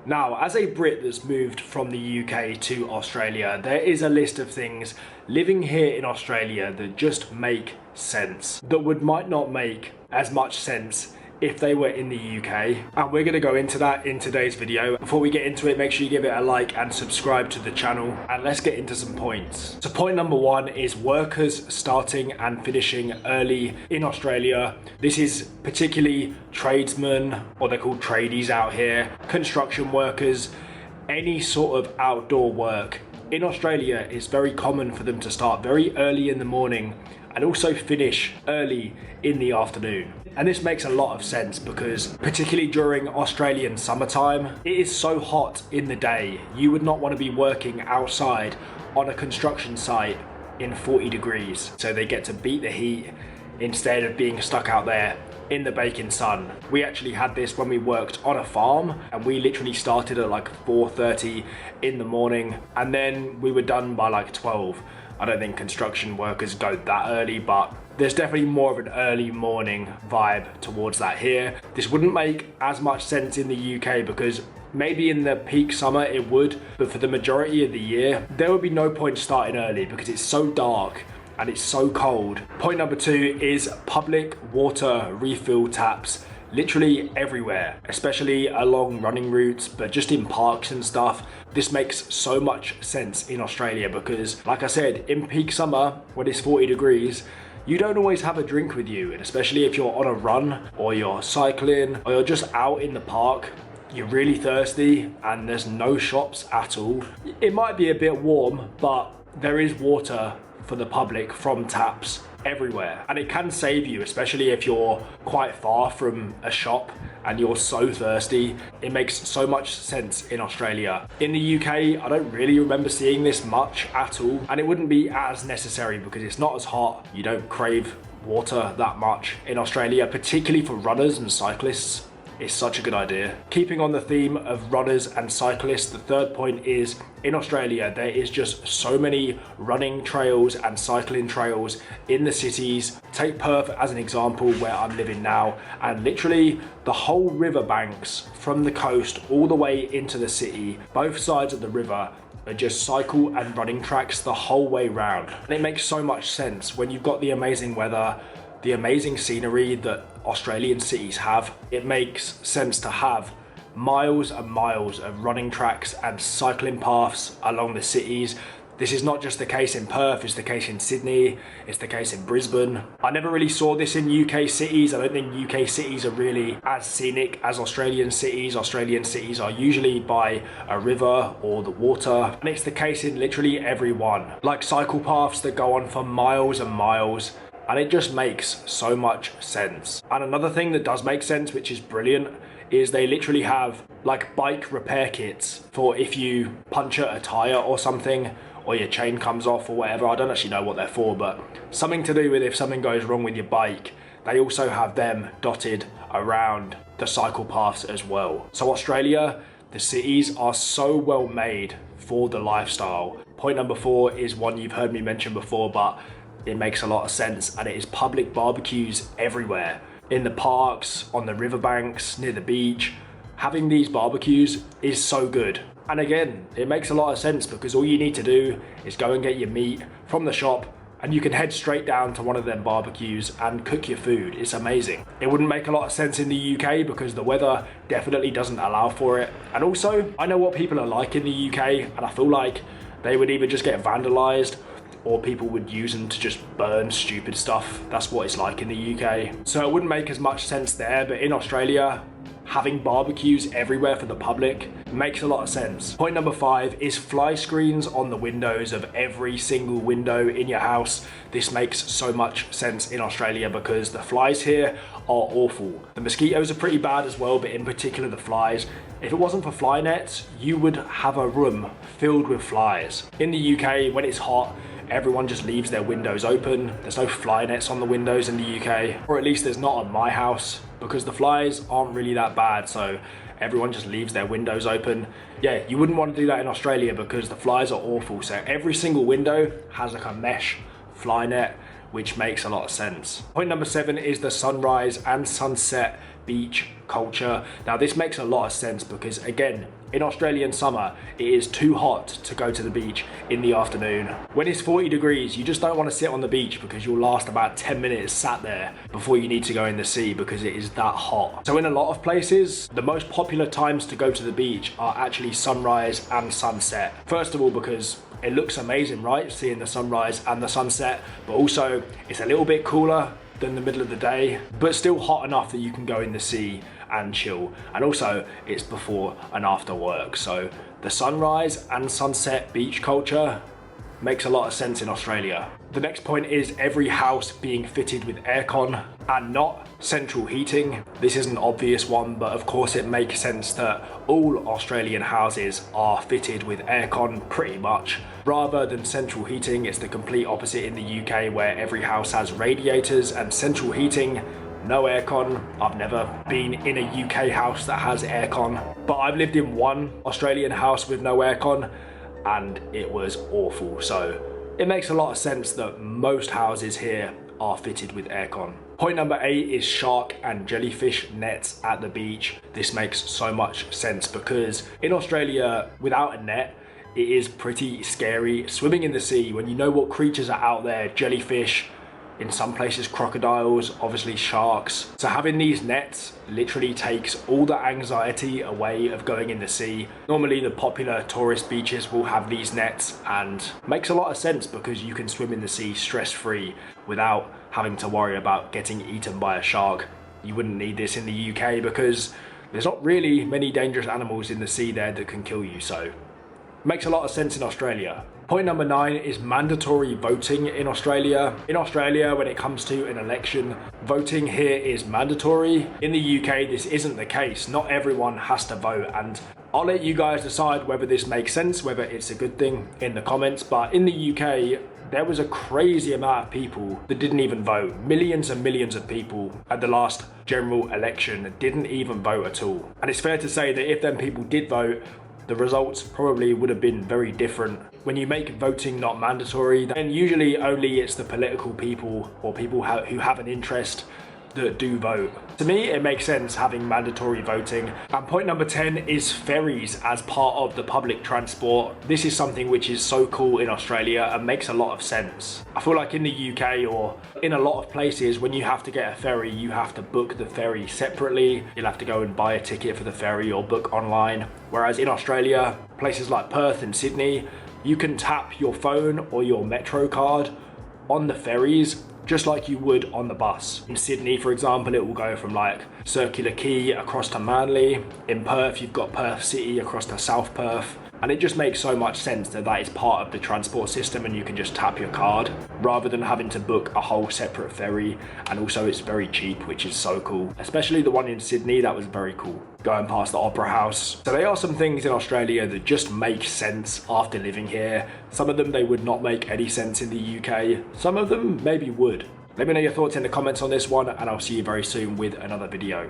Now, as a Brit that's moved from the UK to Australia, there is a list of things living here in Australia that just make sense, that might not make as much sense if they were in the UK, and we're going to go into that in today's video. Before we get into it, make sure you give it a like and subscribe to the channel, and let's get into some points. So point number one is workers starting and finishing early in Australia. This is particularly tradesmen, or they're called tradies out here, construction workers, any sort of outdoor work. In Australia, it's very common for them to start very early in the morning and also finish early in the afternoon. And this makes a lot of sense because particularly during Australian summertime, it is so hot in the day. You would not want to be working outside on a construction site in 40 degrees. So they get to beat the heat instead of being stuck out there in the baking sun. We actually had this when we worked on a farm, and we literally started at like 4:30 in the morning and then we were done by like 12. I don't think construction workers go that early, but there's definitely more of an early morning vibe towards that here. This wouldn't make as much sense in the UK because maybe in the peak summer it would, but for the majority of the year, there would be no point starting early because it's so dark and it's so cold. Point number two is public water refill taps literally everywhere, especially along running routes, but just in parks and stuff. This makes so much sense in Australia because, like I said, in peak summer, when it's 40 degrees, you don't always have a drink with you, and especially if you're on a run or you're cycling or you're just out in the park, you're really thirsty and there's no shops at all. It might be a bit warm, but there is water for the public from taps everywhere, and it can save you, especially if you're quite far from a shop and you're so thirsty. It makes so much sense in Australia. In the UK, I don't really remember seeing this much at all, and it wouldn't be as necessary because it's not as hot. You don't crave water that much in Australia, particularly for runners and cyclists. It's such a good idea. Keeping on the theme of runners and cyclists, the third point is in Australia, there is just so many running trails and cycling trails in the cities. Take Perth as an example, where I'm living now, and literally the whole river banks from the coast all the way into the city, both sides of the river, are just cycle and running tracks the whole way round. And it makes so much sense when you've got the amazing weather, the amazing scenery that Australian cities have. It makes sense to have miles and miles of running tracks and cycling paths along the cities. This is not just the case in Perth, it's the case in Sydney, it's the case in Brisbane. I never really saw this in UK cities. I don't think UK cities are really as scenic as Australian cities. Australian cities are usually by a river or the water, and it's the case in literally every one. Like cycle paths that go on for miles and miles, and it just makes so much sense. And another thing that does make sense, which is brilliant, is they literally have like bike repair kits for if you puncture a tire or something, or your chain comes off or whatever. I don't actually know what they're for, but something to do with if something goes wrong with your bike. They also have them dotted around the cycle paths as well. So Australia, the cities are so well made for the lifestyle. Point number four is one you've heard me mention before, but it makes a lot of sense, and it is public barbecues everywhere. In the parks, on the riverbanks, near the beach. Having these barbecues is so good. And again, it makes a lot of sense because all you need to do is go and get your meat from the shop, and you can head straight down to one of them barbecues and cook your food. It's amazing. It wouldn't make a lot of sense in the UK because the weather definitely doesn't allow for it. And also, I know what people are like in the UK, and I feel like they would either just get vandalized or people would use them to just burn stupid stuff. That's what it's like in the UK. So it wouldn't make as much sense there, but in Australia, having barbecues everywhere for the public makes a lot of sense. Point number five is fly screens on the windows of every single window in your house. This makes so much sense in Australia because the flies here are awful. The mosquitoes are pretty bad as well, but in particular the flies. If it wasn't for fly nets, you would have a room filled with flies. In the UK, when it's hot, everyone just leaves their windows open. There's no fly nets on the windows in the UK, or at least there's not on my house, because the flies aren't really that bad, so everyone just leaves their windows open. Yeah, you wouldn't want to do that in Australia because the flies are awful. So every single window has like a mesh fly net, which makes a lot of sense. Point number seven is the sunrise and sunset beach culture. Now this makes a lot of sense because again, in Australian summer, it is too hot to go to the beach in the afternoon. When it's 40 degrees, you just don't want to sit on the beach because you'll last about 10 minutes sat there before you need to go in the sea because it is that hot. So in a lot of places, the most popular times to go to the beach are actually sunrise and sunset. First of all, because it looks amazing, right? Seeing the sunrise and the sunset, but also it's a little bit cooler than the middle of the day, but still hot enough that you can go in the sea and chill. And also it's before and after work. So the sunrise and sunset beach culture makes a lot of sense in Australia. The next point is every house being fitted with aircon and not central heating. This is an obvious one, but of course it makes sense that all Australian houses are fitted with aircon pretty much. Rather than central heating, it's the complete opposite in the UK where every house has radiators and central heating, no aircon. I've never been in a UK house that has aircon, but I've lived in one Australian house with no aircon and it was awful. So it makes a lot of sense that most houses here are fitted with aircon. Point number 8 is shark and jellyfish nets at the beach. This makes so much sense because in Australia, without a net, it is pretty scary swimming in the sea when you know what creatures are out there. Jellyfish, in some places crocodiles, obviously sharks. So having these nets literally takes all the anxiety away of going in the sea. Normally the popular tourist beaches will have these nets and makes a lot of sense because you can swim in the sea stress-free without having to worry about getting eaten by a shark. You wouldn't need this in the UK because there's not really many dangerous animals in the sea there that can kill you, so makes a lot of sense in Australia. Point number 9 is mandatory voting in Australia. In Australia, when it comes to an election, voting here is mandatory. In the UK, this isn't the case. Not everyone has to vote, and I'll let you guys decide whether this makes sense, whether it's a good thing in the comments. But in the UK, there was a crazy amount of people that didn't even vote. Millions and millions of people at the last general election didn't even vote at all. And it's fair to say that if them people did vote, the results probably would have been very different. When you make voting not mandatory, then usually only it's the political people or people who have an interest that do vote. To me, it makes sense having mandatory voting. And point number 10 is ferries as part of the public transport. This is something which is so cool in Australia and makes a lot of sense. I feel like in the UK or in a lot of places, when you have to get a ferry, you have to book the ferry separately. You'll have to go and buy a ticket for the ferry or book online. Whereas in Australia, places like Perth and Sydney, you can tap your phone or your Metro card on the ferries just like you would on the bus. In Sydney, for example, it will go from like Circular Quay across to Manly. In Perth, you've got Perth City across to South Perth. And it just makes so much sense that that is part of the transport system and you can just tap your card rather than having to book a whole separate ferry. And also it's very cheap, which is so cool. Especially the one in Sydney, that was very cool. Going past the Opera House. So there are some things in Australia that just make sense after living here. Some of them, they would not make any sense in the UK. Some of them maybe would. Let me know your thoughts in the comments on this one and I'll see you very soon with another video.